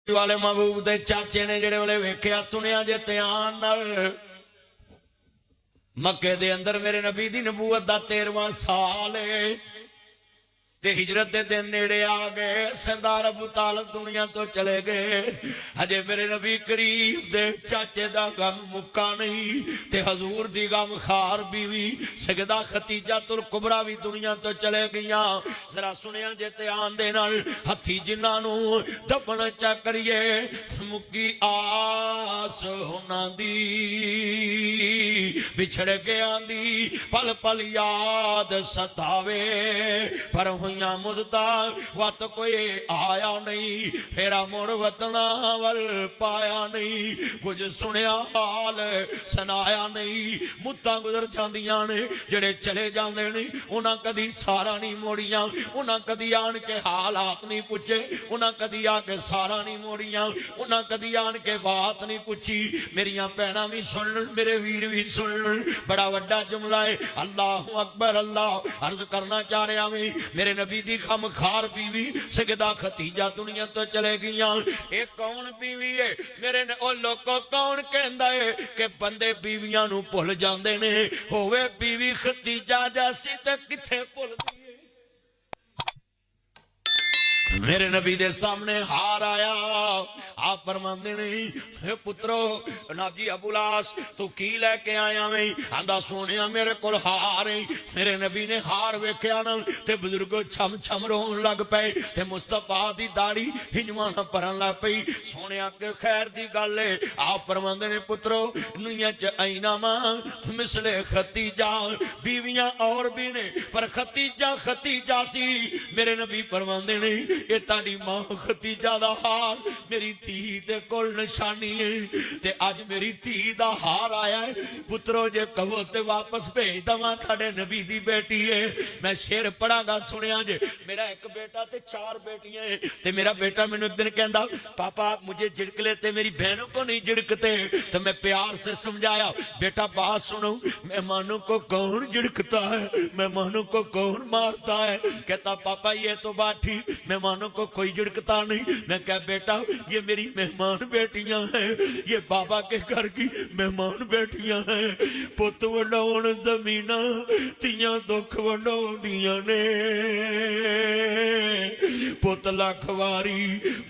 والے محبوب دے چاچے نے جڑے والے ویکھیا سنیا جے دھیان نال مکے دے اندر میرے نبی دی نبوت دا 13واں سال ہے تے ہجرت دے دن نیڑے آ گئے سردار ابو طالب دنیا تو چلے گئے ہجے میرے نبی کریم دے چاچے دا غم مکا نہیں تے حضور دی غم خار بیوی سیدہ ختیجہ الکبریٰ بھی دنیا تو چلے گیاں ذرا سنیا جے دھیان دے نال ہتھی جنہاں نو دفن چا کریے مکی آس ہونا دی بچھڑ کے آندی پل پل یاد ستاوے پر ہوئیاں مدتا وقت کوئی آیا نہیں پھیرا مڑ وطنہ ول پایا نہیں کچھ سنیا حال سنایا نہیں مدتا گزر جاندیاں نے جڑے چلے جاندے نہیں انہاں کدی سارا نہیں موڑیاں انہاں کدی آن کے حالات نہیں پوچھے انہاں کدی آ کے سارا نہیں موڑیاں انہاں کدی آن کے بات نہیں پوچھی میریاں پہنا بھی سن میرے ویر بھی سن بڑا وڈا جملہ ہے اللہ اکبر اللہ عرض کرنا چاہ رہا میں میرے نبی دی غم خار بیوی سیدہ ختیجہ دنیا تو چلے گیاں ایک کون بیوی ہے میرے او لوگوں کون کہندا ہے کہ بندے بیویاں نو بھول جاندے نے ہوے بیوی ختیجہ جیسی تے کتھے بھول دی میرے نبی دے سامنے ہار آیا آپ فرماندے نہیں پترو نبی ابو لاس تو کی لے کے آیا میں آندا سونیا میرے کول ہار ہے میرے نبی نے ہار ویکھیا نا تے بزرگو چھم چھم رون لگ پئے تے مصطفیٰ دی داڑھی ہنجواں پرن لگ پئی سونیا کہ خیر دی گل ہے آپ فرماندے نے پترو دنیا چ اینما مثل ختیجہ بیویاں اور بھی نے پر ختیجہ سی میرے نبی فرماندے نے یہ تاڑی ماں ختیجہ دا ہار میری تھی دے کول نشانی ہے تے آج میری تھی دا ہار آیا ہے پترو جے کہو تے واپس بھیج دواں تھاڑے نبی دی بیٹی ہے میں شیر پڑھا گا سنیا جے میرا ایک بیٹا تے 4 بیٹیاں ہیں تے میرا بیٹا میں نے ایک دن کہندا پاپا مجھے جھڑک لیتے میری بہنوں کو نہیں جھڑکتے تو میں پیار سے سمجھایا بیٹا بات سنو مہمانوں کو کون جھڑکتا ہے مہمانوں کو کون مارتا ہے کہتا پاپا یہ تو بات ٹھیک مہمانوں کو کوئی جھڑکتا نہیں میں کہا بیٹا یہ میری مہمان بیٹیاں ہیں یہ بابا کے گھر کی مہمان بیٹیاں ہیں پت وڈاؤن زمینہ تیاں دکھ وڈاؤن دیاں نے پت لکھ واری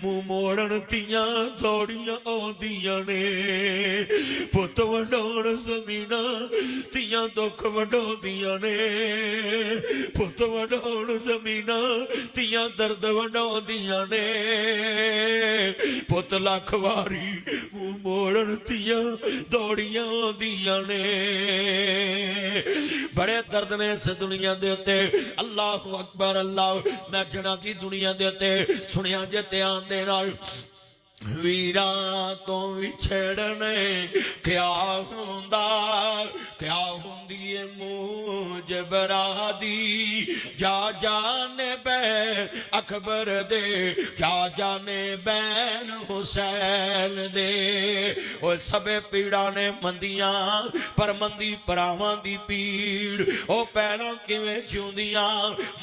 منہ موڑن تیاں دوڑیاں آن دیاں نے پت وڈاؤن زمینہ تیاں دکھ وڈاؤن دیاں نے پت وڈاؤن زمینہ تیاں درد وڈاؤن دیاں نے پت لکھ واری منہ موڑن تیاں دوڑیاں دیاں نے بڑے درد نے اس دنیا دیتے اللہ اکبر اللہ میں جنا کی دنیا دیتے سنیا جے دھیان دے نال ویران تو وچھڑنے کیا ہوندی موجب دی جا جانے بین اکبر دے جا جانے بین حسین دے او سبے پیڑانے مندیاں پر مندی پراواں دی پیڑ او پہلوں کیویں چوندیاں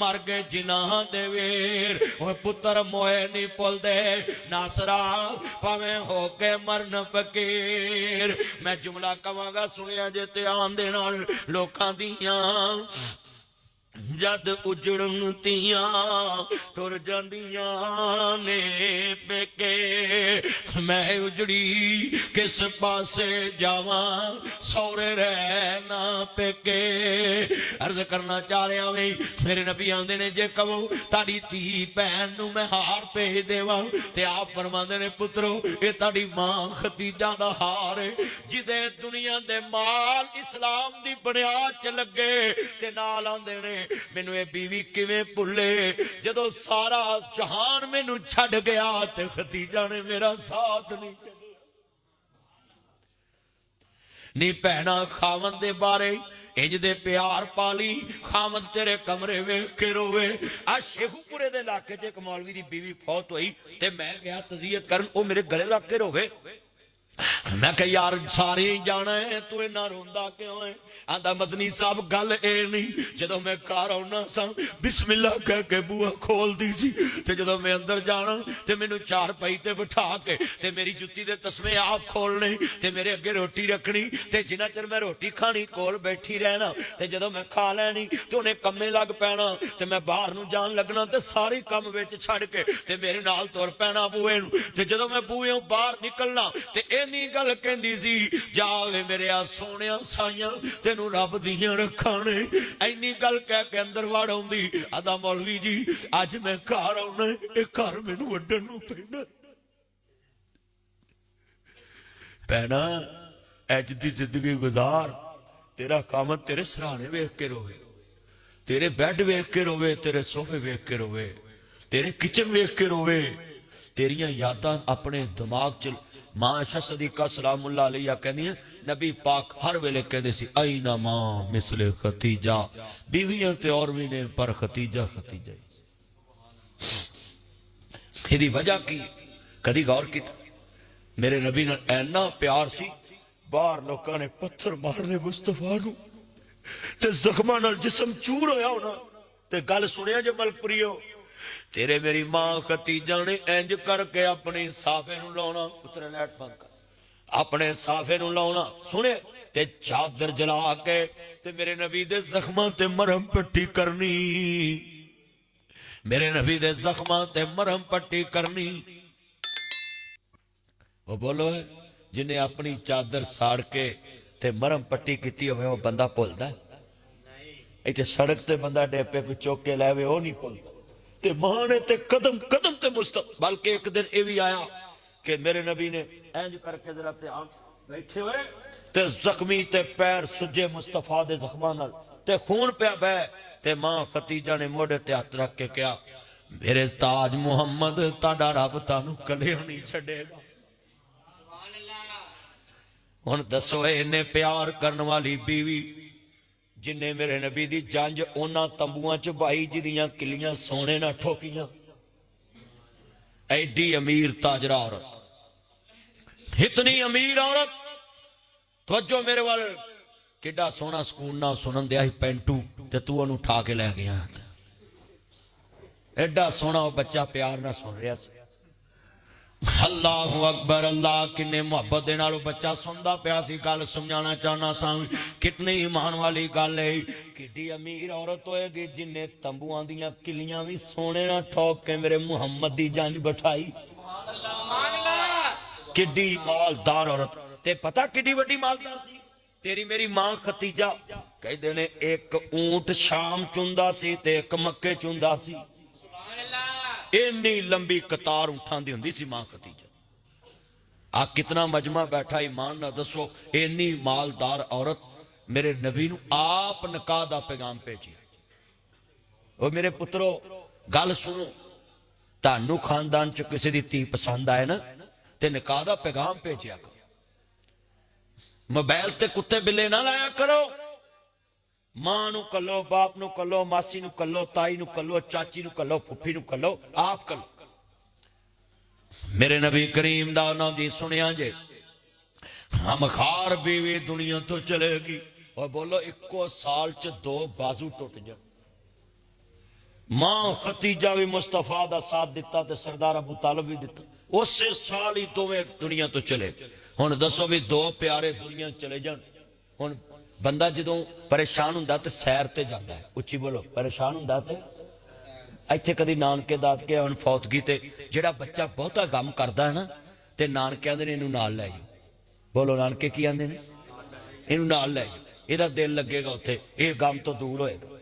مر گئے جناح دے ویر او پتر موئے نہیں پل دے ناصرہ پاویں ہو کے مرن فقیر میں جملہ کہاں گا سنیا جے دھیان دے نال لوکاں دیاں جد اجڑن تیاں ٹر جاندیاں نے پیکے میں اجڑی کس پاسے جاواں سورے رہنا پیکے عرض کرنا چاہ رہا میں میرے نبی آندے نے جے کہو تاڑی تی بہن نو میں ہار بھیج دیواں تے آپ فرماندے نے پترو اے تاڑی ماں ختیجہ دا ہار ہے جدے دنیا دے مال اسلام دی بنیاد چ لگے تے نال آندے نے مینوں اے بیوی کیویں بھلے جدوں سارا جہان مینوں چھڈ گیا تے ختیجہ نے میرا ساتھ نہیں چھڈیا نی بہنا خاوند دے بارے انج دے پیار پالی خاوند تیرے کمرے ویکھ کے روے آ شیخو پورے دے علاقے چ ایک مولوی دی بیوی فوت ہوئی تے میں گیا تعزیت کرن او میرے گلے لگ کے روے میں کہ یار سارے ہی جانا ہے تو اینا روندا کیوں ہے؟ آندا مدنی صاحب گل اے نہیں جدوں میں گھر آنا سا بسم اللہ کہہ کے بوہا کھول دی سی تے جدوں میں اندر جانا تے مینوں چار پائی تے بٹھا کے تے میری جُتی دے تسمے آپ کھولنے تے میرے اگے روٹی رکھنی تے جنہ چر میں روٹی کھانی کول بیٹھی رہنا تے جدوں میں کھا لینی تے انہیں کمے لگ پینا تے میں باہر نو جان لگنا تے ساری کم وچ چھڑ کے تے میرے نال تر پینا بوئے نو تے جدوں میں بوئے باہر نکلنا تے اینی گل کہندی سی جا وے میرے آ سونیاں سائیاں تینوں رب دیاں رکھانے اینی گل کہہ کے اندر وڑ آوندی آدا مولوی جی اج میں گھر آنا اے گھر مینوں وڈن نوں پیندا پینا اج دی زندگی گزار تیرا کام تیرے سرانے ویکھ کے روے تیرے بیڈ ویکھ کے روے تیرے صوفے ویکھ کے روے تیرے کچن ویکھ کے روے تیریاں یاداں اپنے دماغ چل ماں عائشہ صدیقہ سلام اللہ علیہ کہنی ہیں نبی پاک ہر ویلے کہندے سی اینا ماں مثل ختیجہ بیویاں تے اور بھی نے پر ختیجہ ختیجہ ہی وجہ کی کدی غور کی تھا میرے نبی نے اینا پیار سی باہر لوکاں نے پتھر مارنے مصطفیٰ نو تے زخماں نال جسم چور ہویا ہونا تے گل سنیا جے ملکپریو تیرے میری ماں ختیجہ نے انج کر کے اپنی صافے نو لاؤنا پتر لیٹ بند کر اپنے صافے نو لاؤنا سنے تے چادر جلا کے تے میرے نبی دے زخماں تے مرہم پٹی کرنی میرے نبی دے زخماں تے مرہم پٹی کرنی وہ بولو ہے جنہیں اپنی چادر ساڑ کے تے مرہم پٹی کیتی ہوئے وہ بندہ پھولدا ہے ایتھے سڑک تے بندہ ڈیپے کو چوک کے لے ہوئے وہ نہیں پھولدا تے ماں نے تے قدم قدم تے مصطفیٰ بلکہ ایک دن یہ بھی آیا کہ میرے نبی نے اینج کر کے ذرا تے بیٹھے ہوئے تے زخمی تے پیر سجے مصطفیٰ دے زخماں نال تے خون پہ بہ تے ماں ختیجہ نے موڑے تے ہاتھ رکھ کے کیا میرے تاج محمد تاڑا رب تانوں کلے نہیں چھڑے گا ہن دسو انہیں پیار کرن والی بیوی جنہیں میرے نبی دی جانج اونا تمبوان چ بائی جدیاں کلیاں سونے نہ ٹھوکیاں ایڈی امیر تاجرہ عورت اتنی امیر عورت توجہ میرے والے کڈا سونا سکون نہ سنن دیا ہی پینٹو تے تو انہوں اٹھا کے لے گیا ایڈا سونا وہ بچہ پیار نہ سن رہا سی اللہ اکبر اللہ کنے محبت دے نالو بچہ سندا پیا سی گل سمجھانا چاہنا سا کتنی ایمان والی گل ہے کڈی امیر عورت ہوئے گی جن نے تمبوਆਂ دیاں کلیاں بھی سونے نہ ٹھوک کے میرے محمد دی جانج بٹھائی کڈی مالدار عورت تے پتہ کڈی وڈی مالدار سی تیری میری ماں ختیجہ کہہ دینے ایک اونٹ شام چوندا سی تے ایک مکے چوندا سی اینی لمبی قطار اٹھان دی ہوندی سی ماں ختیجہ آپ کتنا مجمع بیٹھا ایمان نہ دسو اینی مالدار عورت میرے نبی نو آپ نکاح دا پیغام بھیجیا وہ میرے پترو گل سنو تانوں خاندان چ کسی دی تی پسند آئے نا تے نکاح دا پیغام بھیجیا کرو موبائل تے کتے بلے نہ لایا کرو ماں نو کلو باپ نو کلو ماسی نو کلو تائی نو کلو چاچی نو کلو پھپھی نو کلو آپ کلو میرے نبی کریم دا نا دی سنیا جے ہم خار بیوی دنیا تو چلے گی اور بولو اکو سال چ 2 بازو ٹوٹ جا ماں ختیجہ بھی مصطفیٰ دا ساتھ دیتا تے سردار ابو طالب بھی دیتا اس سے سال ہی دوویں دنیا تو چلے ہن دسو بھی 2 پیارے دنیا چلے جان ہن بندہ جدوں پریشان ہوندا تے سیر تے جاندا ہے اچھی بولو پریشان ہوندا تے ایتھے کدی نانکے داد کے ہن فوتگی تے جڑا بچہ بہتا غم کردا ہے نا تے نانکے آندے نے اینوں نال لے جاؤ بولو نانکے کی آندے نے اینوں نال لے جاؤ ایدا دل لگے گا اوتھے اے غم تو دور ہوئے گا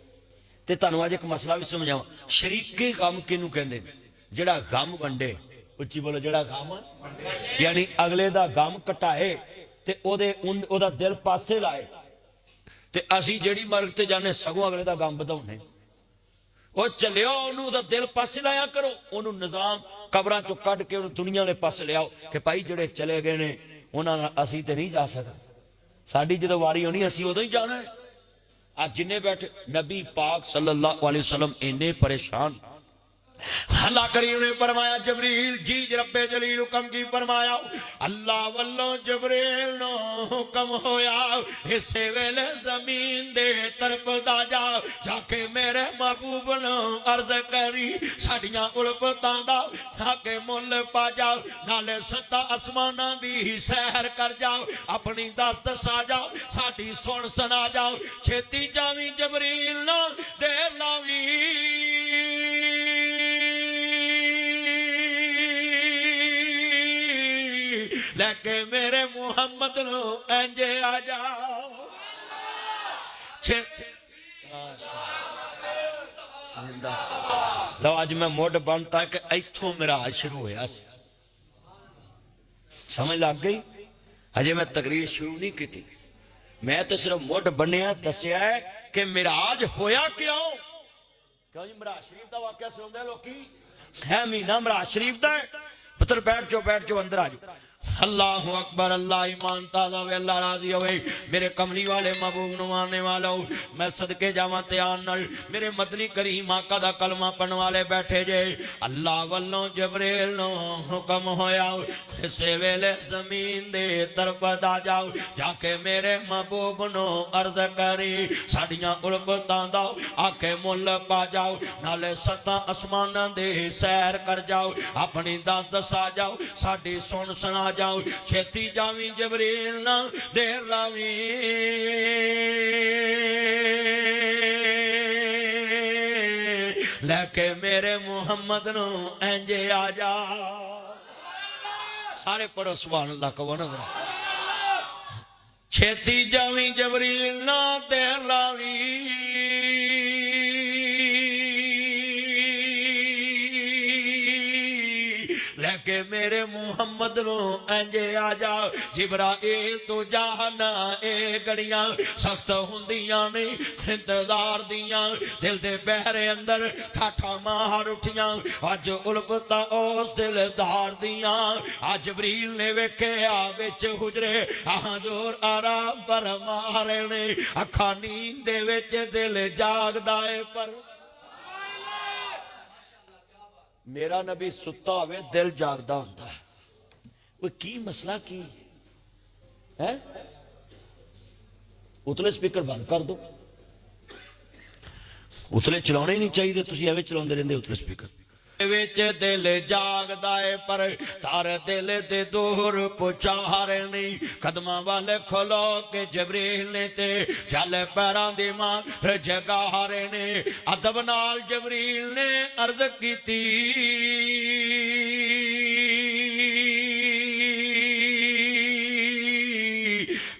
تے تانوں اج ایک مسئلہ بھی سمجھاواں شریکے غم کینوں کہندے نے جڑا غم ونڈے اچھی بولو جڑا غم یعنی اگلے دا غم کٹائے تے او دا دل پاسے لائے تے اسی جیڑی مرگ تے جانے سگوں اگلے دا غم بدھاؤنے وہ چلیو انہوں دا دل پاسے لایا کرو انہوں نظام قبراں چو کٹ کے انہوں دنیا لے پاسے لے آؤ کہ پائی جڑے چلے گئے نے انہوں اسی تے نہیں جا سکا ساڑی جدو واری ہونی اسی ادھو ہی جانا ہے آج جنہیں بیٹھے نبی پاک صلی اللہ علیہ وسلم انہیں پریشان اللہ کریم نے فرمایا جبریل جی ربے جلیل حکم کی فرمایا اللہ والوں جبریل نو حکم ہویا اسے ویلے زمین دے طرف دا جا کے میرے محبوب نو عرض کری ساڑیاں الفتاں دا جا کے مل پا جاؤ نالے ستا اسمانہ دی سیر کر جاؤ اپنی دست سا جاؤ ساڑی سن سنا جاؤ چھتی جاوی جبریل نو دیر لاوی لیکے میرے محمد نو انجے آ جاؤ لو آج میں موڈ بنتا ہے کہ ایتھوں میرا آج شروع ہویا سی سمجھ لگ گئی اجے میں تقریر شروع نہیں کی تھی میں تو صرف موڈ بنیا دسیا ہے کہ میراج ہویا کیوں جی مراج شریف دا واقعہ سنوں دے لوکی ہے مہینہ مراج شریف دا ہے پتر بیٹھ جو اندر آ جاؤ اللہ اکبر اللہ ایمان تازہ ہوئے اللہ راضی ہوئے میرے کملی والے محبوب نوانے والا ہوں میں صدقے جاواں تیان نل میرے مدنی کریم آقا دا کلمہ پڑھن والے بیٹھے جے اللہ والوں جبریل نو حکم ہویا اسے ویلے زمین دے طرف دا جاؤ جا کے میرے محبوب نو عرض کری ساڑیاں الفتاں دا آکے مل پا جاؤ نالے ستاں اسمان دے سیر کر جاؤ اپنی دست دسا جاؤ ساڑی سن سنا جاؤ چھتی جاوی جبریل نہ دیر لاوی لے کے میرے محمد نو انجے آ جا سارے پڑھو سبحان اللہ کو نظر چھتی جاوی جبریل نہ دیر لاوی کہ میرے محمد نو انجے آ جا جبرائیل تو جانا اے گڑیاں سخت ہوندیاں نے انتظار دیاں دل دے بہرے اندر ٹھاٹھا مار اٹھیاں آج الفتا اس دل دار دیاں آج جبریل نے ویکھے آوچ حجرے حضور آرام پر مارے نے اکھا نیند دے وچ دل جاگ دائے پر میرا نبی ستا ہوئے دل جاگدہ ہوتا ہے وہ کی مسئلہ کی ہے اتلے سپیکر بند کر دو اتلے چلانے ہی نہیں چاہیے دے تسی ایوے چلاؤں دے رہندے اتلے سپیکر ویچ دل جاگ دائے پر تار دل دے دور پچا رہے نہیں قدمہ والے کھلو کے جبریل نے تے چل پیران دی ماں جگہ رہے نے ادب نال جبریل نے عرض کی تھی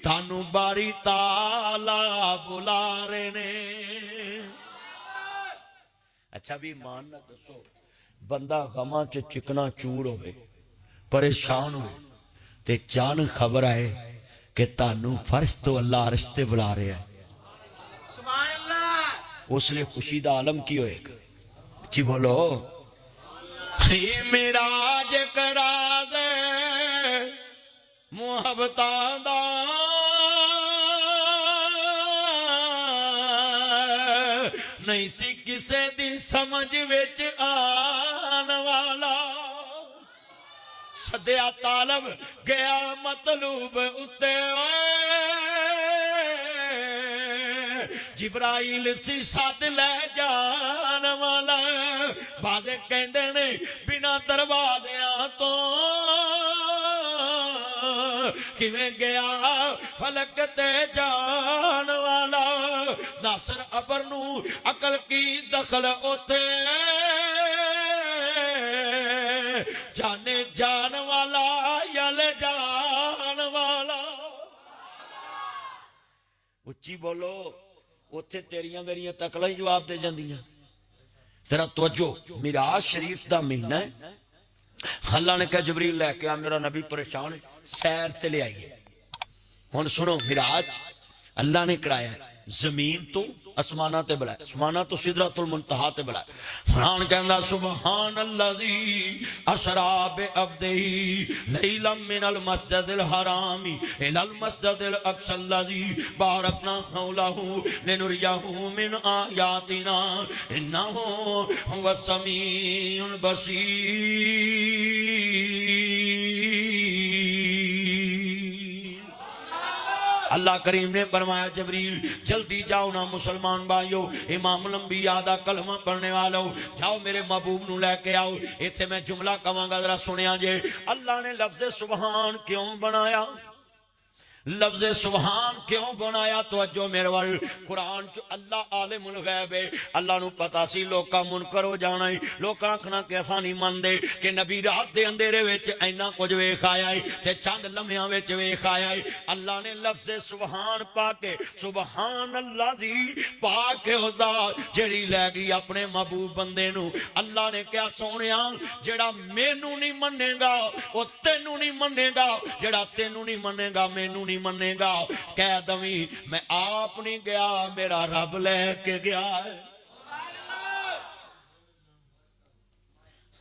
تانو باری تالا بلا رہے نے اچھا بھی مان نہ دسو بندہ غماں چ چکنا چور ہوئے پریشان ہوئے تے جان خبر آئے کہ تانو فرض تو اللہ رستے بلا رہے ہیں سبحان اللہ اس نے خوشی دا عالم کی ہوئے جی بولو یہ میراج کرا دے محبتاں دا نہیں سی کسے دی سمجھ وچ آن والا صدیا طالب گیا مطلوب اتے جبرائیل سی ساتھ لے جان والا بازے کہندے نے بنا دروازیاں تو کیویں گیا فلک تے جان والا ناصر ابر نو عقل کی دخل اوتے جانے جان والا یل جان والا اچھی بولو اوتے تیریاں میریاں تکلاں ہی جواب دے جاندیاں ذرا توجہ میراج شریف دا مہینہ ہے اللہ نے کہا جبریل لے کے میرا نبی پریشان سیر تے لے آئیے ہن سنو میراج اللہ نے کرایا زمین تو اسمانہ تے بلائے اسمانہ تو سدرۃ المنتہا تے بلائے قرآن کہندا سبحان الذی اسرا بعبدہ لیلا من المسجد الحرام الی المسجد الاقصی الذی بارکنا حولہ لنریہ من آیاتنا انہ هو السمیع البصیر۔ اللہ کریم نے فرمایا جبریل جلدی جاؤ نا مسلمان بھائیو، امام الانبیاء دا کلمہ پڑھنے والو، جاؤ میرے محبوب نو لے کے آؤ۔ ایتھے میں جملہ کہاں گا ذرا سنیا جے، اللہ نے لفظ سبحان کیوں بنایا؟ لفظ سبحان کیوں بنایا؟ توجہ میرے وال، قرآن چو اللہ عالم الغیب ہے، اللہ نو پتا سی لوکاں منکر ہو جانا ہے، لوکاں آکھنا کہ ایسا نہیں مندے کہ نبی رات دے اندھیرے وچ اینا کچھ ویکھ آیا ہے تے چند لمحیاں وچ ویکھ آیا ہے۔ اللہ نے لفظ سبحان پا کے سبحان اللہ زی پا کے او ذات جڑی لے گئی اپنے محبوب بندے نو، اللہ نے کیا سونیا جڑا مینوں نہیں منے گا او تینوں نہیں منے گا، جڑا تینوں نہیں منے گا مینوں نہیں منے گا۔ کہہ دویں میں آپ نہیں گیا، میرا رب لے کے گیا ہے۔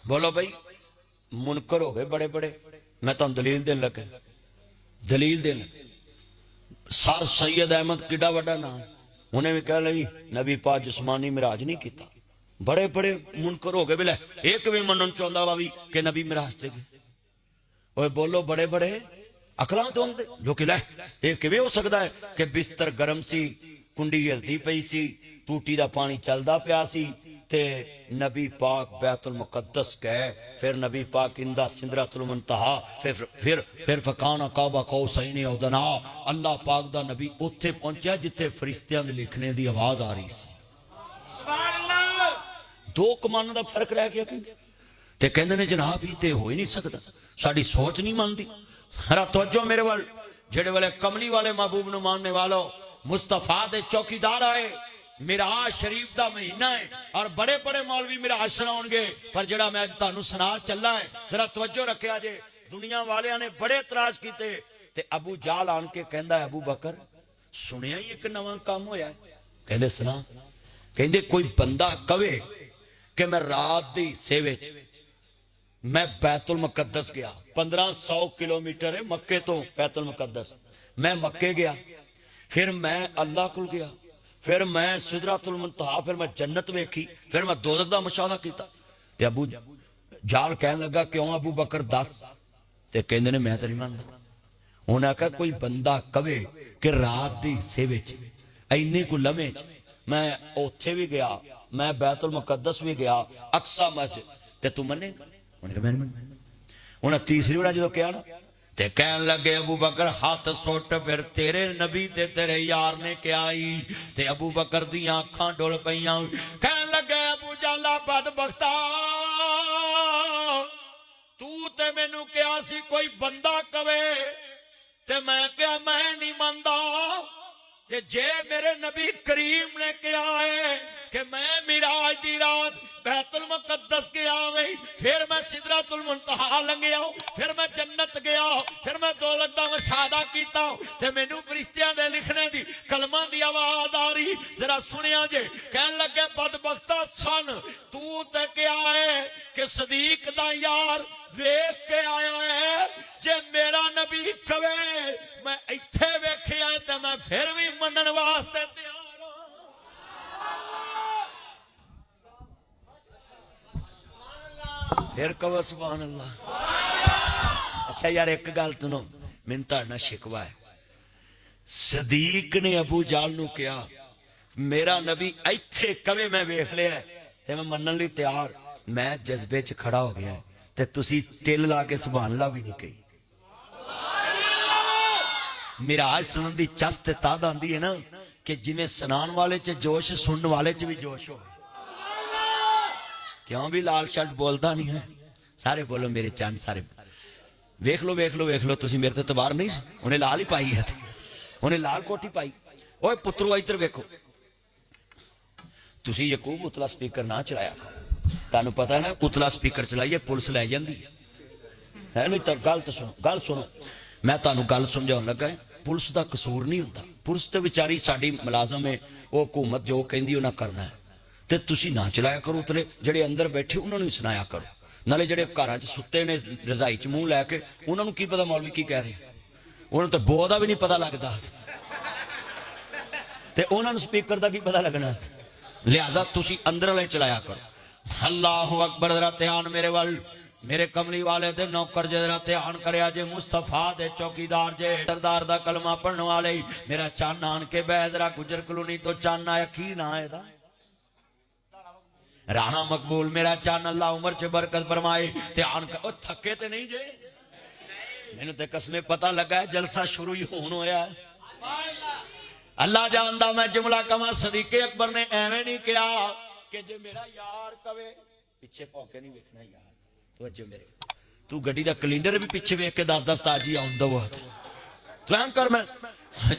بولو بھائی منکر ہو گئے بڑے بڑے، میں تو دلیل دین لگے، دلیل دین سر سید احمد کڈا وڈا نام، انہیں بھی کہہ لئی نبی پاک جسمانی معراج نہیں کیتا۔ بڑے بڑے منکر ہو گئے بلے ایک بھی منن چاہندا وا بھی کہ نبی معراج تے گئے۔ اوے بولو بڑے بڑے اکلاں تو ہوندے جو کہ لے یہ کیویں ہو سکدا ہے کہ بستر گرم سی، کنڈی ہلدی پئی سی، ٹوٹی دا پانی چلدا پیا سی تے نبی پاک بیت المقدس گئے، پھر نبی پاک اندہ سدرۃ المنتہا، پھر فکان قاب قوسین او ادنی، اللہ پاک دا نبی اوتھے پہنچیا جتھے فرشتیاں دے لکھنے دی آواز آ رہی سی۔ سبحان اللہ، دو کمانوں دا فرق رہ گیا تے کہندے نے جناب یہ تے ہو ہی نہیں سکدا، ساڈی سوچ نہیں مانتی۔ ہرا توجہ میرے وال، جڑے والے کملی والے محبوب نو ماننے والو، مصطفیٰ دے چوکیدار آئے، معراج شریف دا مہینہ ہے اور بڑے بڑے مولوی معراج سناؤں گے، پر جڑا میں تانوں سنا چلا ہے ذرا توجہ رکھیا جے۔ دنیا والیاں نے بڑے اعتراض کیتے تے ابو جہل آن کے کہندا ہے ابو بکر سنیا ہی ایک نواں کام ہویا ہے؟ کہندے سنا، کہندے کوئی بندہ کہے کہ میں رات دی حصے وچ میں بیت المقدس گیا، 1500 کلومیٹر ہے مکے تو بیت المقدس، میں مکے گیا، پھر میں اللہ کو گیا، پھر میں سدرۃ المنتہا، پھر میں جنت ویکھی، پھر میں دوزخ دا مشاہدہ کیتا۔ تے ابو جال کہنے لگا کیوں ابو بکر دس؟ تے کہندے نے میں تے نہیں ماندا۔ انہاں کہا کوئی بندہ کہے کہ رات دی حصے وچ اینے کو لمحے میں اوتھے بھی گیا، میں بیت المقدس بھی گیا، اقصی مسجد، تے تو منے گا؟ انہیں تیسری بڑا جدو کیا نا تے کہن لگے ابو بکر ہاتھ سوٹ، پھر تیرے نبی تے تیرے یار نے کیا آئی؟ تے ابو بکر دی آنکھاں ڈول پئیاں، کہن لگے ابو جالا بدبختا تو تے مینوں کیا سی کوئی بندہ کہے تے میں کیا میں نہیں مندا، تے جے میرے نبی کریم نے کیا ہے کہ میں معراج دی رات بیت المقدس گیا میں، پھر میں سدرۃ المنتہا لنگیا، پھر میں جنت گیا، پھر میں دوزخ دا مشاہدہ کیتا، تے مینوں فرشتیاں دے لکھنے دی کلمہ دی آواز آ رہی، ذرا سنیا جے۔ کہن لگے بدبختہ سن تو تے کیا ہے کہ صدیق دا یار دیکھ کے آیا ہے، جے میرا نبی کہے میں ایتھے ویکھیا تے میں پھر بھی منن واسطے تیار ہوں۔ پھر کہو سبحان اللہ۔ اچھا یار ایک گل سنو، من تہاڈے نال شکوا ہے، صدیق نے ابو جہل نو کہا میرا نبی ایتھے کہے میں ویکھ لیا تے میں منن لئی تیار، میں جذبے چ کھڑا ہو گیا تے تسی ٹل لا کے سبحان اللہ بھی نہیں کہی۔ معراج سنن دی چست تاد آندی ہے نا کہ جنہیں سنان والے چ جوش سنن والے چ بھی جوش ہو۔ کیوں بھی لال شرٹ بولتا نہیں ہے؟ سارے بولو میرے چاند سارے ویکھ لو ویکھ لو ویکھ لو، تسی میرے تے اعتبار نہیں سی، انہیں لال ہی پائی ہے، انہیں لال کوٹی پائی۔ اوے پترو ادھر ویکھو، تسی یعقوب اتلا سپیکر نہ چلایا، تانوں پتہ ہے نا اتلا سپیکر چلائیے پولیس لے جاندی ہے نہیں؟ تو گل سنو، میں تانوں گل سمجھاؤن لگا ہے، پولیس دا قصور نہیں ہوندا، پولیس تے بیچاری ساڈی ملازم ہے، وہ حکومت جو کہندی انہاں کرنا ہے تے تسی نہ چلایا کرو اتنے جڑے اندر بیٹھے انہوں نے سنایا کرو نالے جڑے گھراں چ ستے نے رضائی چ منہ لے کے انہوں نے کی پتا مولوی کی کہہ رہے انہوں نے تو بو دا بھی نہیں پتا لگتا تے انہوں نے سپیکر دا کی پتا لگنا لہذا تسی اندر والے چلایا کرو اللہ اکبر ذرا دھیان میرے وال میرے کملی والے دے نوکر جے ذرا دھیان کریا جے مصطفیٰ دے چوکیدار جے سردار دا کلمہ پڑھنے والے میرا چان آن کے بہ ذرا گجر کلونی تو چان آیا کی نہ آئے دا رانا مقبول میرا چان اللہ عمر چے برکت فرمائے دھیان کر او تھکے تے نہیں جے میں نے تے قسمیں پتہ لگا ہے جلسہ شروع ہی ہون ہویا ہے اللہ جاندہ میں جملہ کما صدیق اکبر نے ایویں نہیں کیا کہ جے میرا یار کوے پیچھے پوکے نہیں ویکھنا یار توجہ میرے تو گڈی دا کلینڈر بھی پیچھے ویکھ کے 10 تاجی آوندا ہوا تو ایم کر میں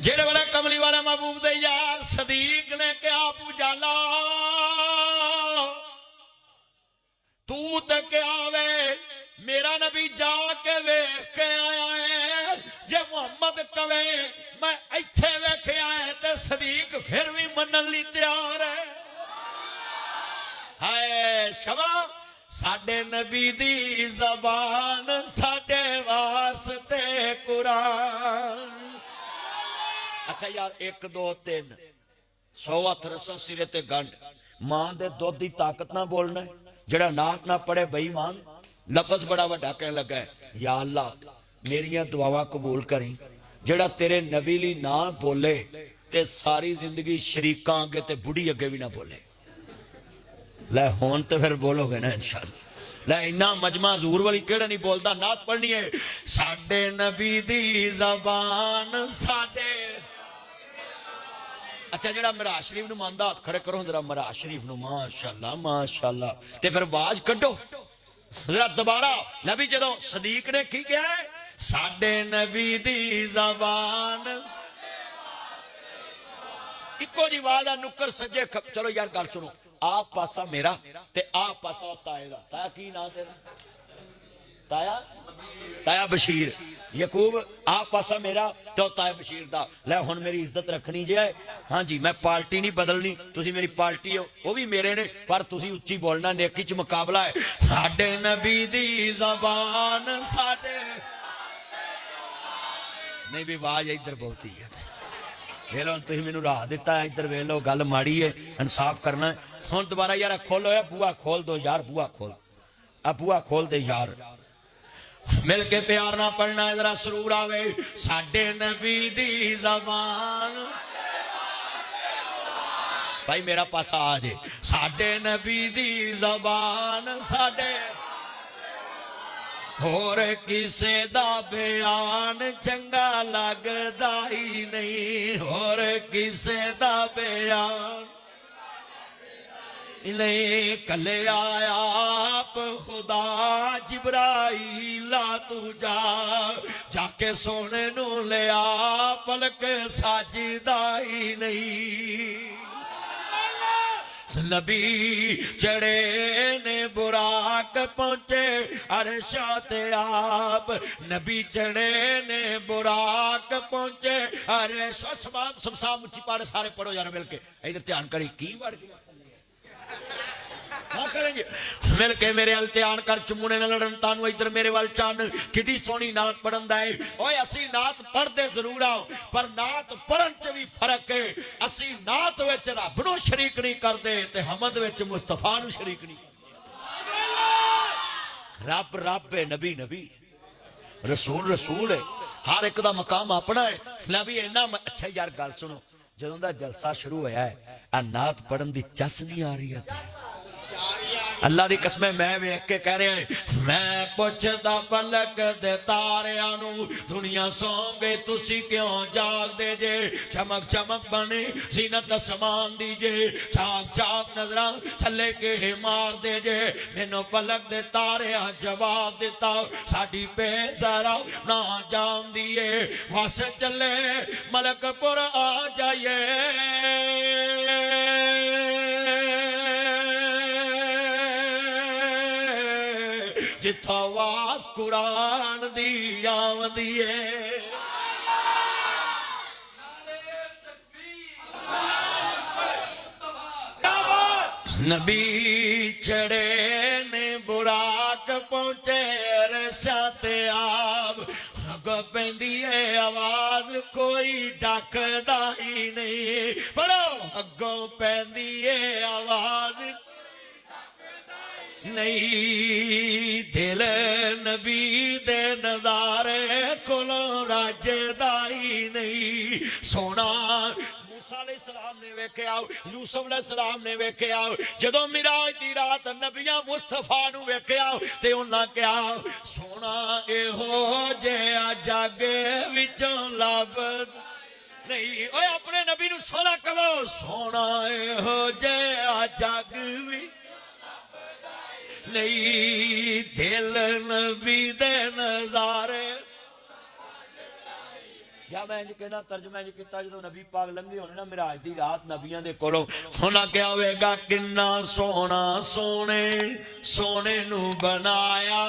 جڑے والے کملی والے محبوب دے یار صدیق نے کیا ابو جالا تو تے کیا وے میرا نبی جا کے ویکھ کے آیا ہے جے محمد کوے میں ایتھے ویکھ آیا تے صدیق پھر بھی منن لی تیار ہے ہائے شبا ساڈے نبی دی زبان ساڈے واسطے قرآن اچھا یار 1 2 3 100 ہتھ رسا سرے تے گنڈ ماں دے دودھ دی طاقت نہ بولنا ہے جڑا نات نہ پڑھے بھائی مان لفظ بڑا وڈا کہنے لگا ہے یا اللہ میریاں دعاواں قبول کریں جڑا تیرے نبی لی نہ بولے تے ساری زندگی شریکاں اگے تے بڑی اگے بھی نہ بولے لے ہون تے پھر بولو گے نا انشاءاللہ لے انہا مجمع حضور والی کیڑا نہیں بولتا نات پڑھنی ہے ساڈے نبی دی زبان ساڈے اچھا جڑا مراج شریف نو ماندہ ہاتھ کھڑے کرو ذرا مراج شریف نو ماشاءاللہ ماشاءاللہ تے پھر باز کڈو ذرا دوبارہ نبی جدوں صدیق نے کی کیا ہے ساڈے نبی دی زبان اکو جی والا نکر سجے چلو یار گل سنو آپ پاسا میرا تے آپ پاسا تائے دا تایا کی نا تیرا تایا بشیر یعقوب آپ پاسا میرا تو تایا بشیر دا لے ہن میری عزت رکھنی جائے ہاں جی میں پارٹی نہیں بدلنی تسی میری پارٹی ہو وہ بھی میرے نے پر تسی اچھی بولنا نیکی چ مقابلہ ہے ساڈے نبی دی زبان ساڈے نہیں بھی واج ادھر بولتی ہے ویلو تھی مینوں راہ دیتا ہے ادھر ویلو گل ماڑی ہے انصاف کرنا ہے ہن دوبارہ یار کھولو ہے بوا کھول دو یار بوا کھول اب بوا کھول دے یار مل کے پیار نہ پڑھنا ہے ذرا سرور آوے ساڈے نبی دی زبان بھائی میرا پاسا آجے ساڈے نبی دی زبان ساڈے اور کسے دا بیان چنگا لگدا ہی نہیں اور کسے دا بیان نہیں کلے آیا آپ خدا جبرائیل تو جا کے سونے نو لیا پلک ساجدہ ہی نہیں نبی چڑے نے براق پہنچے عرشات آپ نبی چڑے نے براق پہنچے عرش سب مچھی پاڑے سارے پڑھو یار مل کے ادھر دھیان کری کی بڑھ گیا کریں گے مل کے میرے التیان کر چمونے نہ لڑن تانو ادھر میرے وال چان کڈی سونی نات پڑھن دا ہے اوے اسی نات پڑھ دے ضرور آؤ پر نات پڑھن چ بھی فرق ہے اسی نات وچ رب نو شریک نہیں کردے تے حمد وچ مصطفیٰ نو شریک نہیں رب رب ہے نبی نبی رسول رسول ہے ہر ایک دا مقام اپنا ہے نبی اینا اچھا یار گل سنو جدوں دا جلسہ شروع ہویا ہے نات پڑھن دی چس نہیں آ رہی ہے اللہ دی قسمیں میں ویکھ کے کہہ رہے ہیں میں پوچھدا پلک دے تاریاں نو دنیا سو گئی تسی کیوں جاگ دے جے چمک چمک بنے زینت اسمان دی جے چاک چاک نظراں تھلے کے مار دے جے مینوں پلک دے تاریاں جواب دیتا ساڈی بے ذرا نہ جان دیے وس چلے ملک پور آ جائیے جتھا واس قرآن دی آمدی ہے نبی چڑے نے براق پہنچے رشا تے آپ اگوں پیندی ہے آواز کوئی ڈکدا ہی نہیں پڑھو اگوں پیندی ہے آواز نہیں دل نبی دے نظارے کولوں رجدا ہی نہیں سونا موسیٰ علیہ السلام نے ویکھیا یوسف علیہ السلام نے ویکھیا جدوں معراج دی رات نبیاں مصطفیٰ نو ویکھیا تے انہاں کہیا سونا ایہو جہا جگ وچوں لبدا نہیں اوے اپنے نبی نو سونا کہو سونا ایہو جہا جگ وچوں نہیں دل نبی دے نظارے یا میں جو کہنا ترجمہ جو کیتا جدو نبی پاک لنگے ہونے نا معراج دی رات نبیاں دے کولوں ہونا کیا ہوئے گا کنا سونا سونے سونے نو بنایا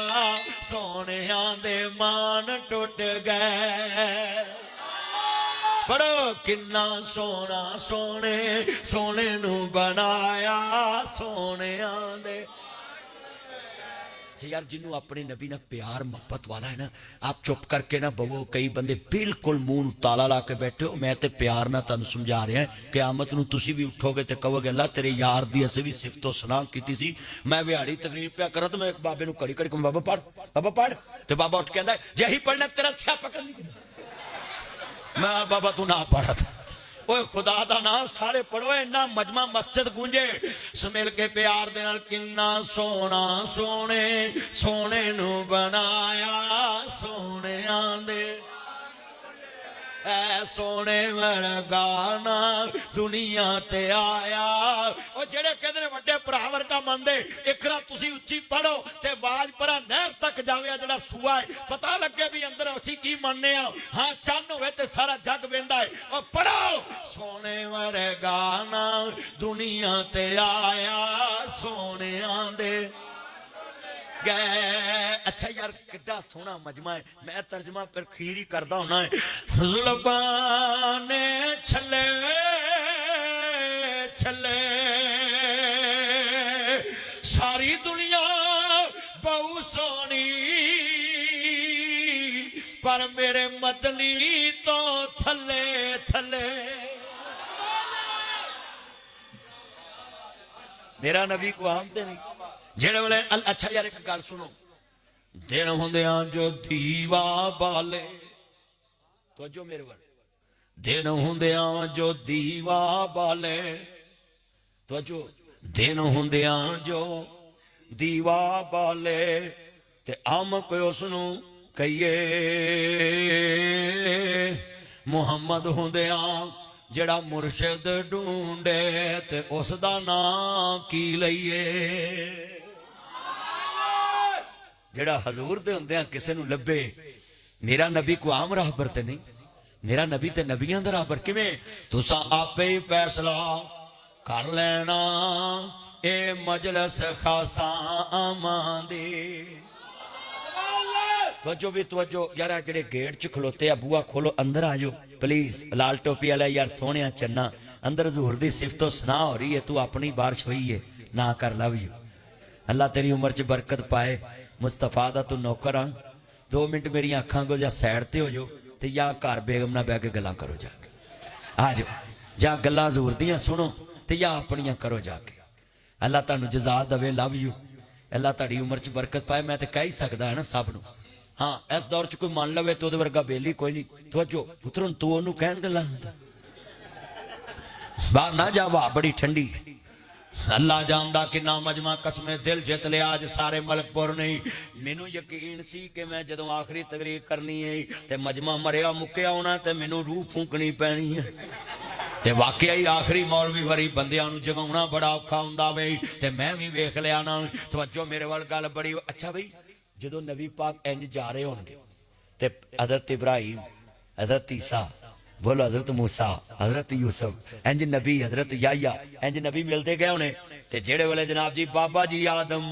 سونیاں دے مان ٹوٹ گئے پڑھو کنا سونا سونے سونے نو بنایا سونیاں دے یار جنہوں اپنے نبی نہ پیار محبت والا ہے نا آپ چپ کر کے نہ بہو کئی بندے بالکل منہ تالا لا کے بیٹھے ہو میں تے پیار نہ تانوں سمجھا رہا ہے قیامت نو تسی بھی اٹھو گے تے کہو گے اللہ تیرے یار دی اسے بھی صفت و ثنا کیتی سی میں وہاڑی تقریر پہ کرا تو میں ایک بابے نو کڑی کڑی کہ بابا پڑھ تے بابا اٹھ کے کہندا ہے جے ہی پڑھنا تیرا سیاپا کرنی میں بابا تو نہ پڑھا تھا اوہ خدا دا نام سارے پڑھو انہا مجمع مسجد گونجے سمیل کے پیار دینال کنا سونا سونے سونے نو بنایا سونے آندے اے سونے ورگانا دنیا تے آیا او جڑے کہتے ہیں وڈے پراور کا مندے اقرا تسی اچھی پڑھو تے باج پرا نہر تک جاویا جڑا سوا ہے پتہ لگے بھی اندر اسی کی مننے آؤ ہاں چان ہوئے تے سارا جگ ویندا ہے او پڑھو سونے ورگانا دنیا تے آیا سونے آندے گئے اچھا یار کڈا سونا مجمع ہے میں ترجمہ پر کھیری کردہ ہونا ہے ظلمان چھلے چھلے ساری دنیا بہو سونی پر میرے مدنی تو تھلے تھلے میرا نبی کو آمدے نہیں جڑے بولے اچھا یار ایک گل سنو دن ہوندیاں جو دیوا بالے توجہ میرے ول دن ہوندیاں جو دیوا بالے توجہ دن ہوندیاں جو دیوا بالے تے عام کوئی اس نو کہیے محمد ہوندیاں جڑا مرشد ڈھونڈے تے اس دا نام کی لئیے جڑا حضور دے ہوندیاں کسے نو لبے میرا نبی کو عام راہبر تے نہیں میرا نبی تے نبیاں دا راہبر کیویں تساں آپے ہی فیصلہ کر لینا اے مجلس خاصاں آمان دی توجہ بھی توجہ یارہ جڑے گیٹ چ کھلوتے ہیں بوا کھولو اندر آجو پلیز لال ٹوپی والا یار سونے چنا اندر ظہور دی صفت و ثنا ہو رہی ہے تو اپنی بارش ہوئی ہے نہ کر لو اللہ تیری عمر چ برکت پائے مصطفیٰ دا تو نوکر ہاں 2 منٹ میری آنکھاں کو جا سیڈ تے ہو جو تے یا گھر بیگم نہ بہ کے گلاں کرو جا کے آ جاؤ جا گلاں ظہور دیاں سنو تے یا اپنیاں کرو جا کے اللہ تانوں جزا دے لو یو اللہ تیری عمر چ برکت پائے میں تے کہہ ہی سکدا ہے نا سب نو ہاں اس دور چ کوئی مان لوے تو دے ورگا بیلی کوئی نہیں توجہ پترن تو انہوں کہن گلا باہر نہ جا واہ بڑی ٹھنڈی اللہ جاندہ کہ نہ مجمع قسم دل جت لے آج سارے ملک پور نہیں مینوں یقین سی کہ میں جدوں آخری تقریر کرنی ہے تے مجمع مریا مکیا ہونا تے مینوں روح پھونکنی پینی ہے تے واقعی آخری مولوی وری بندیاں نو جگاونا بڑا اوکھا ہوندا وے تے میں بھی ویکھ لیا نا توجہ میرے وال گل بڑی اچھا بھئی جدو نبی پاک انج جا رہے ہوں گے تے حضرت ابراہیم حضرت عیسیٰ بولو حضرت موسیٰ حضرت یوسف انج نبی حضرت یحییٰ انج نبی ملتے گئے ہونے تے جیڑے والے جناب جی بابا جی آدم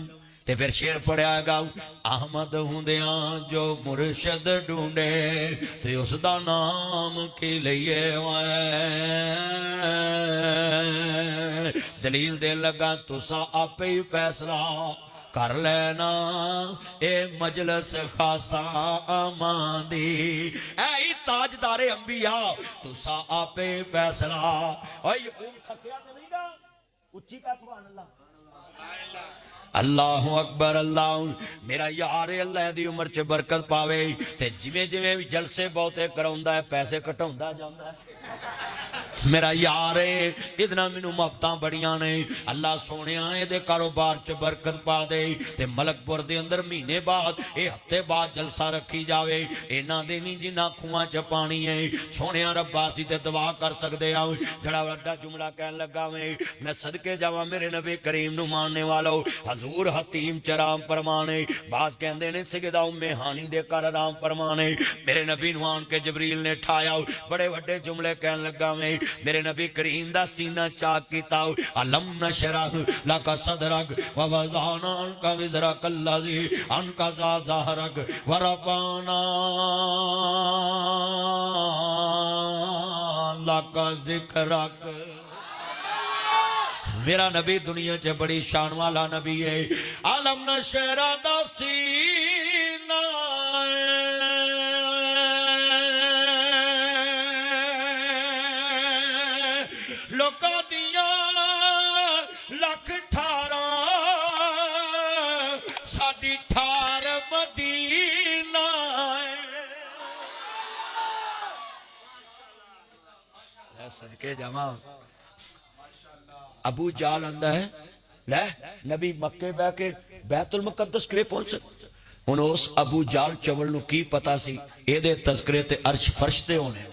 تے پھر شیر پڑھیا گا احمد ہوندیاں جو مرشد ڈھونڈے تے اس دا نام کی لئیے دلیل دے لگا تسا آپ ہی فیصلہ کر لینا اے مجلس خاصا امان دی اے تاجدار انبیاء تسا آپ ہی فیصلہ اوہ یقوم تھکیا تو نہیں گا اچھی کا سبحان اللہ اللہ اکبر اللہ میرا یار اللہ دی عمر چ برکت پاوے تے جویں جویں جلسے بہتے کراوندا ہے پیسے کٹاوندا جاندا ہے میرا یار ادنا مینوں محبتاں بڑیاں نے اللہ سونیاں اے دے کاروبار چ برکت پا دے تے ملک پور دے اندر مہینے بعد اے ہفتے بعد جلسہ رکھی جاوے انہاں دے وی جنہاں کھواں چ پانی ہے سونیاں ربا سی تے دعا کر سکدے آ جڑا وڈا جملہ کہن لگا میں صدقے جاواں میرے نبی کریم نو ماننے والو حضور حتیم چرام فرمانے بعض کہندے نے سیدہ ام ہانی دے کر آرام فرمانے میرے نبی نو آن کے جبریل نے ٹھایا بڑے وڈے جملے کہن لگا میرے نبی کریم دا سینہ چاک کیتا علم نشرح لکا صدرک ووضعنا انکا وزرک اللذی انکا ظہرک ورفعنا لکا ذکرک میرا نبی دنیا چے بڑی شان والا نبی ہے علم نشرح دا سینہ لوکا دیا لکھ ٹھارا ساڈی ٹھار مدینہ صدقے جماع ابو جال آندا ہے لے نبی مکے بہ کے بیت المقدس کرے پہنچ ہن اس ابو جال چول نو کی پتا سی اے دے تذکرے تے عرش فرش تے ہونے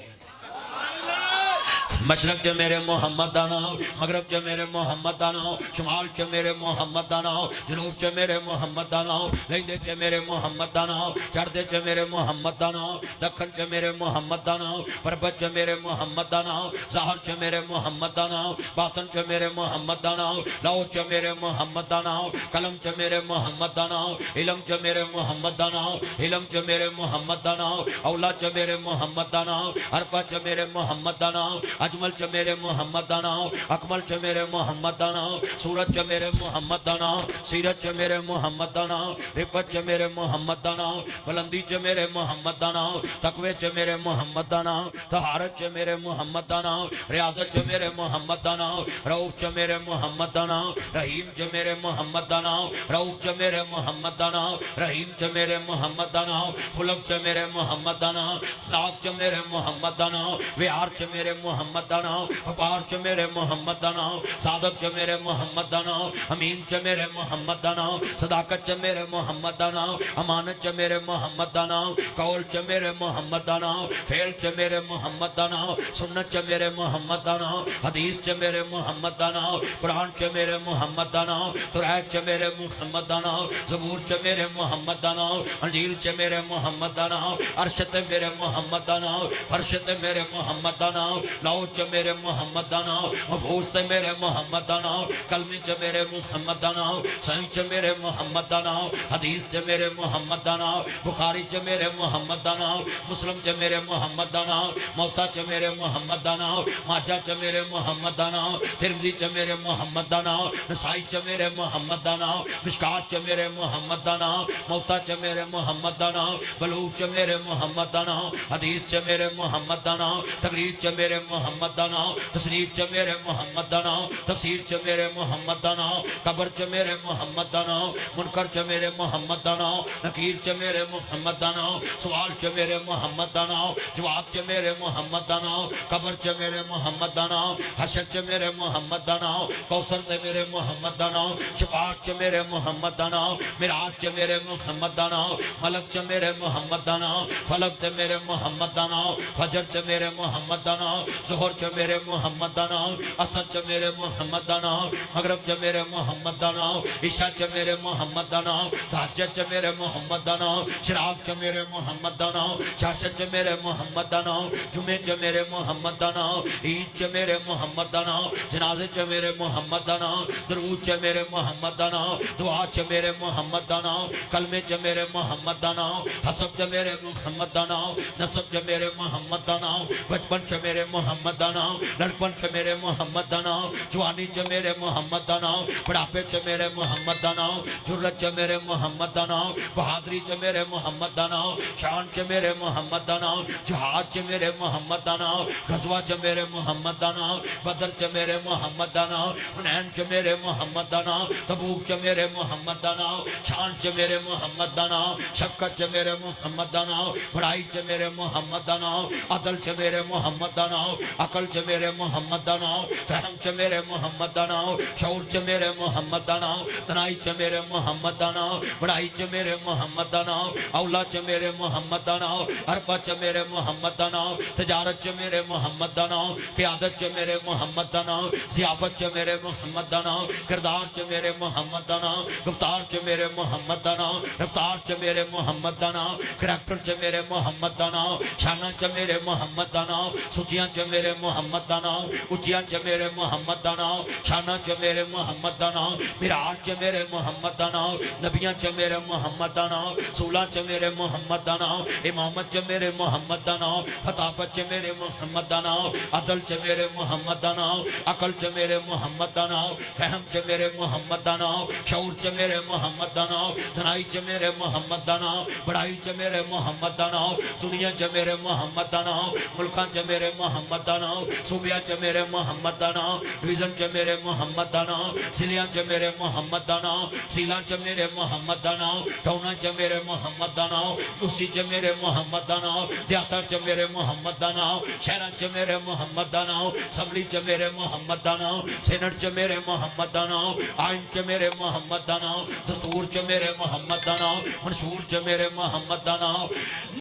مشرق چ میرے محمد دا نام مغرب چ میرے محمد دا نام شمال چ میرے محمد دا نام جنوب چ میرے محمد دا نام لیندے چ میرے محمد دا نام چڑھدے چ میرے محمد دا نام دکھن چ میرے محمد دا نام پربت چ میرے محمد دا نام ظاہر چ میرے محمد دا نام باطن چ میرے محمد دا نام لو چ میرے محمد دا نام قلم چ میرے محمد دا نام علم چ میرے محمد دا نام علم چ میرے محمد دا نام اولا چ میرے محمد دا نام عرفہ چ میرے محمد دا نام اجمل چ میرے محمد دا نام اکمل چ میرے محمد دا نام سورت چ میرے محمد دا نام سیرت چ میرے محمد دا نام رفت چ میرے محمد دا نام بلندی چ میرے محمد دا نام تقوی چ میرے محمد دا نام طہارت چ میرے محمد دا نام ریاضت چ میرے محمد دا نام رؤوف چ میرے محمد دا نام رحیم چ میرے محمد دا نام رؤوف چ میرے محمد دا نام رحیم چ میرے محمد دا نام خلق چ میرے محمد دا نام لاق چ میرے محمد دا نام ویار چ میرے محمد دا نام وقار چ میرے محمد دا نام صادق چ میرے محمد دا نام امین چ میرے محمد دا نام صداقت چ میرے محمد دا نام امانت چ میرے محمد دا نام قول چ میرے محمد دا نام فعل چ میرے محمد دا نام سنت چ میرے محمد دا نام حدیث چ میرے محمد دا نام قرآن چ میرے محمد دا نام تورات چ میرے محمد دا نام زبور چ میرے محمد دا نام انجیل چ میرے محمد دا نام عرش تے میرے محمد دا نام فرش تے میرے محمد دا نام لو چ میرے محمد دا نام محفوظ تے میرے محمد دا نام کلمی چ میرے محمد دا نام صحیح چ میرے محمد دا نام حدیث چ میرے محمد دا نام بخاری چ میرے محمد دا نام مسلم چ میرے محمد دا نام موتا چ میرے محمد دا نام ماجہ چ میرے محمد دا نام ترمذی چ میرے محمد دا نام نسائی چ میرے محمد دا نام مشکات چ میرے محمد دا نام موتا چ میرے محمد دا نام بلوغ چ میرے محمد دا نام حدیث چ میرے محمد دا نام تقریر چ میرے محمد دا نام تصریف چ میرے محمد دا نام تفسیر چ میرے محمد دا نام قبر چ میرے محمد دا نام منکر چ میرے محمد دا نام نکیر چ میرے محمد دا نام سوال چ میرے محمد دا نام جواب چ میرے محمد دا نام قبر چ میرے محمد دا نام حشر چ میرے محمد دا نام کوثر چ میرے محمد دا نام شفاعت چ میرے محمد دا نام معراج چ میرے محمد دا نام ملک چ میرے محمد دا نام فلک چ میرے محمد دا نام فجر چ میرے محمد دا نام ظہر چ میرے محمد دا نام اثر چ میرے محمد دا نام مغرب چ میرے محمد دا نام عشاء چ میرے محمد دا نام تہجد چ میرے محمد دا نام شراق چ میرے محمد دا نام شاشت چ میرے محمد دا نام جمعے چ میرے محمد دا نام عید چ میرے محمد دا نام جنازے چ میرے محمد دا نام درود چ میرے محمد دا نام دعا چ میرے محمد دا نام کلمے چ میرے محمد دا نام حسب چ میرے محمد دا نام نسب چ میرے محمد دا نام بچپن چ میرے محمد دا نام لڑکپن چ میرے محمد دا نام جوانی چ میرے محمد دا نام بڑھاپے چ میرے محمد دا نام جرت چ میرے محمد دا نام بہادری چ میرے محمد دا نام شان چ میرے محمد دا نام جہاد چ میرے محمد دا نام غزوہ چ میرے محمد دا نام بدر چ میرے محمد دا نام حنین چ میرے محمد دا نام تبوک چ میرے محمد دا نام شان چ میرے محمد دا نام شفقت چ میرے محمد دا نام بڑائی چ میرے محمد دا نام عدل چ میرے محمد دا نام عقل چ میرے محمد دا نام فہم چ میرے محمد دا نام شعور چ میرے محمد دا نام تنائی چ میرے محمد دا نام بڑائی چ میرے محمد دا نام اولا چ میرے محمد دا نام اربا چ میرے محمد دا نام تجارت چ میرے محمد دا نام قیادت چ میرے محمد دا نام ضیافت چ میرے محمد دا نام کردار چ میرے محمد دا نام گفتار چ میرے محمد دا نام رفتار چ میرے محمد دا نام کریکٹر چ میرے محمد دا نام شانہ چ میرے محمد دا نام سچیاں چ میرے محمد دا نام اچیاں چ میرے محمد دا نام شانہ چ میرے محمد دا نام میراج چ میرے محمد دا نام نبیاں چ میرے محمد دا نام سولہ چ میرے محمد دا نام امامت چ میرے محمد دا نام خطابت چ میرے محمد دا نام عدل چ میرے محمد دا نام عقل چ میرے محمد دا نام فہم چ میرے محمد دا نام شعور چ میرے محمد دا نام دنائی چ میرے محمد دا نام بڑائی چ میرے محمد دا نام دنیا چ میرے محمد دا نام ملکاں چ میرے محمد دا نام صوبیاں چ میرے محمد دا نام ڈویژن چ میرے محمد دا نام ضلعاں چ میرے محمد دا نام ضلع چ میرے محمد دا نام ٹاؤناں چ میرے محمد دا نام اسی چ میرے محمد دا نام دیہاتاں چ میرے محمد دا نام شہراں چ میرے محمد دا نام اسمبلی چ میرے محمد دا نام سینٹ چ میرے محمد دا نام آئین چ میرے محمد دا نام دستور چ میرے محمد دا نام منشور چ میرے محمد دا نام